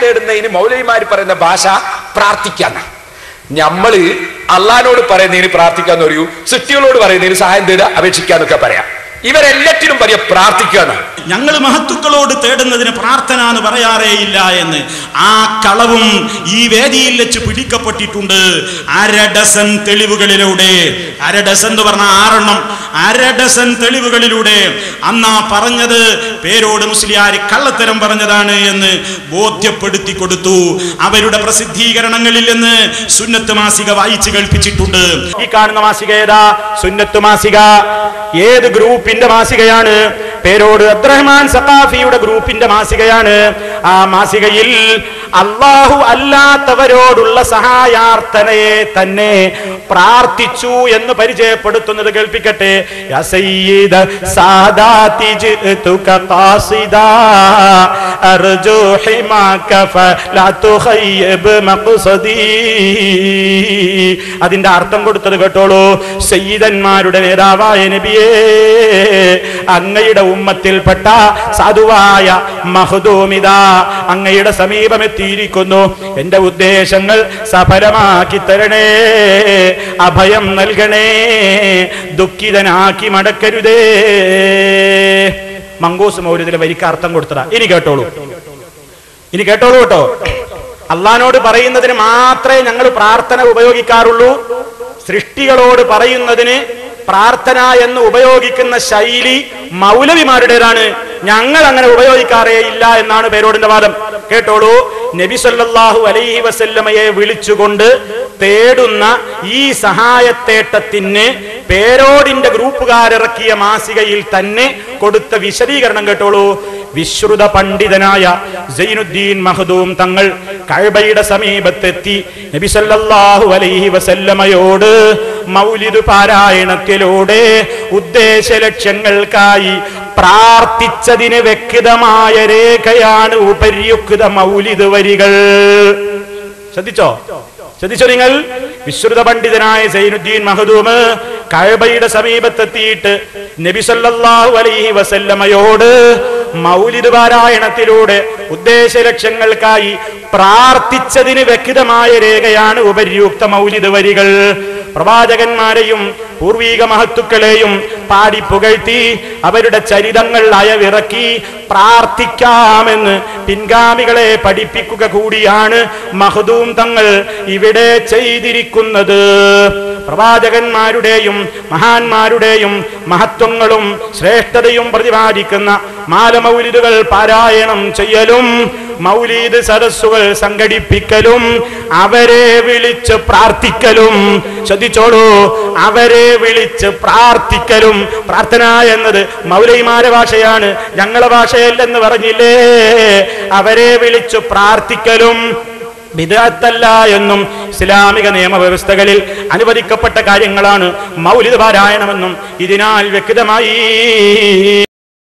തേടുന്നതിന് മൗലവിമാർ പറയുന്ന ഭാഷ പ്രാർത്ഥിക്കാന്ന. നമ്മള് അള്ളഹാനോട് പറയുന്നതിന് പ്രാർത്ഥിക്കാന്ന് പറയൂ, സൃഷ്ടികളോട് പറയുന്നതിന് സഹായം തേടുക, അപേക്ഷിക്കാന്നൊക്കെ പറയാം. ഇവരെല്ലാറ്റിനും പറയാ പ്രാർത്ഥിക്കാന്ന്. ഞങ്ങൾ മഹത്തുക്കളോട് തേടുന്നതിന് പ്രാർത്ഥന എന്ന് പറയാറേയില്ല എന്ന് ആ കളവും ഈ വേദിയിൽ വെച്ച് പിടിക്കപ്പെട്ടിട്ടുണ്ട്. 1/2 ഡസൻ തെളിവുകളിലൂടെ, 1/2 ഡസൻ എന്ന് പറഞ്ഞ 6 1/2 ഡസൻ തെളിവുകളിലൂടെ അന്നാ പറഞ്ഞത് പേരോട് മുസ്ലിയാർ കള്ളത്തരം പറഞ്ഞതാണ് എന്ന് ബോധ്യപ്പെടുത്തി കൊടുത്തു. അവരുടെ പ്രസിദ്ധീകരണങ്ങളിൽ നിന്ന് സുന്നത്ത് മാസിക വായിച്ചു കേൾപ്പിച്ചിട്ടുണ്ട്. ഈ കാണുന്ന മാസിക ഏതാ? സുന്നത്ത് മാസിക. ഏത് ഗ്രൂപ്പിന്റെ മാസികയാണ്? പേരോട് അബ്ദുറഹ്മാൻ സഖാഫിയുടെ ഗ്രൂപ്പിന്റെ മാസികയാണ്. ആ മാസികയിൽ അല്ലാഹു അല്ലാത്തവരോടുള്ള സഹായാർത്ഥനയെ തന്നെ പ്രാർത്ഥിച്ചു എന്ന് പരിചയപ്പെടുത്തുന്നത് കേൾപ്പിക്കട്ടെ. യാ സയ്യിദ സാദാതി ജിതുക ഖാസിദാ അർജു ഹിമാക ഫലാ തുഖയ്യിബ് മഖ്സദി. അതിന്റെ അർത്ഥം കൊടുത്തത് കേട്ടോളൂ. സയ്യിദന്മാരുടെ നേതാവായ നബിയേ, അങ്ങയുടെ ഉമ്മത്തിൽപ്പെട്ട സാധുവായ മഖ്ദൂമിദ അങ്ങയുടെ സമീപമെത്തിയിരിക്കുന്നു. എന്റെ ഉദ്ദേശങ്ങൾ സഫലമാക്കി തരണേ, അഭയം നൽകണേ, ദുഃഖിതനാക്കി മടക്കരുതേ. മങ്കൂസ് മൗലിദിലെ വരിക്ക് അർത്ഥം കൊടുത്തതാ. ഇനി കേട്ടോളൂ കേട്ടോ. അള്ളാനോട് പറയുന്നതിന് മാത്രമേ ഞങ്ങൾ പ്രാർത്ഥന ഉപയോഗിക്കാറുള്ളൂ. സൃഷ്ടികളോട് പറയുന്നതിന് പ്രാർത്ഥന എന്ന് ഉപയോഗിക്കുന്ന ശൈലി മൗലവിമാരുടേതാണ്. ഞങ്ങൾ അങ്ങനെ ഉപയോഗിക്കാറേ ഇല്ല എന്നാണ് പേരോടിന്റെ വാദം. കേട്ടോളൂ. നബി സല്ലല്ലാഹു അലൈഹി വസല്ലമയെ വിളിച്ചുകൊണ്ട് തേടുന്ന ഈ സഹായത്തേട്ടത്തിന് പേരോടിന്റെ ഗ്രൂപ്പുകാരിറക്കിയ മാസികയിൽ തന്നെ കൊടുത്ത വിശദീകരണം കേട്ടോളൂ. വിശ്രുത പണ്ഡിതനായ സൈനുദ്ദീൻ മഖ്ദൂം തങ്ങൾ കഅബയുടെ സമീപത്തെത്തി നബി സല്ലല്ലാഹു അലൈഹി വസല്ലമയോട് മൗലിദ് പാരായണത്തിലൂടെ ഉദ്ദേശ ലക്ഷ്യങ്ങൾക്കായി പ്രാർത്ഥിച്ചതിന് വ്യക്തമായ രേഖയാണ് ഉപര്യുക്ത മൗലിദ് വരികൾ. ശ്രദ്ധിച്ചോ നിങ്ങൾ? വിശ്രുത പണ്ഡിതനായ സൈനുദ്ദീൻ മഖ്ദൂം കഅബയുടെ സമീപത്തെത്തിയിട്ട് നബി സല്ലല്ലാഹു അലൈഹി വസല്ലമയോട് മൗലിദ് പാരായണത്തിലൂടെ ഉദ്ദേശ ലക്ഷ്യങ്ങൾക്കായി പ്രാർത്ഥിച്ചതിന് വ്യക്തമായ രേഖയാണ് ഉപര്യുക്ത മൗലിദ് വരികൾ. പ്രവാചകന്മാരെയും പൂർവീക മഹത്തുക്കളെയും പാടി പുകഴ്ത്തി അവരുടെ ചരിതങ്ങൾ അയവിറക്കി പ്രാർത്ഥിക്കാമെന്ന് പിൻഗാമികളെ പഠിപ്പിക്കുക കൂടിയാണ് മഖ്ദൂം തങ്ങൾ ഇവിടെ ചെയ്തിരിക്കുന്നത്. പ്രവാചകന്മാരുടെയും മഹാന്മാരുടെയും മഹത്വങ്ങളും ശ്രേഷ്ഠതയും പ്രതിപാദിക്കുന്ന മാലമൗലിദുകൾ പാരായണം ചെയ്യലും മൗലിദ് സദസ്സുകൾ സംഘടിപ്പിക്കലും അവരെ വിളിച്ച് പ്രാർത്ഥിക്കലും. ശ്രദ്ധിച്ചോളൂ, അവരെ വിളിച്ച് പ്രാർത്ഥിക്കലും. പ്രാർത്ഥന എന്നത് മൗലവിമാരുടെ ഭാഷയാണ്, ഞങ്ങളുടെ ഭാഷയല്ലെന്ന് പറഞ്ഞില്ലേ? അവരെ വിളിച്ചു പ്രാർത്ഥിക്കലും ബിദ്അത്തല്ല എന്നും ഇസ്ലാമിക നിയമവ്യവസ്ഥകളിൽ അനുവദിക്കപ്പെട്ട കാര്യങ്ങളാണ് മൗലിദ് പാരായണമെന്നും ഇതിനാൽ വ്യക്തമായി.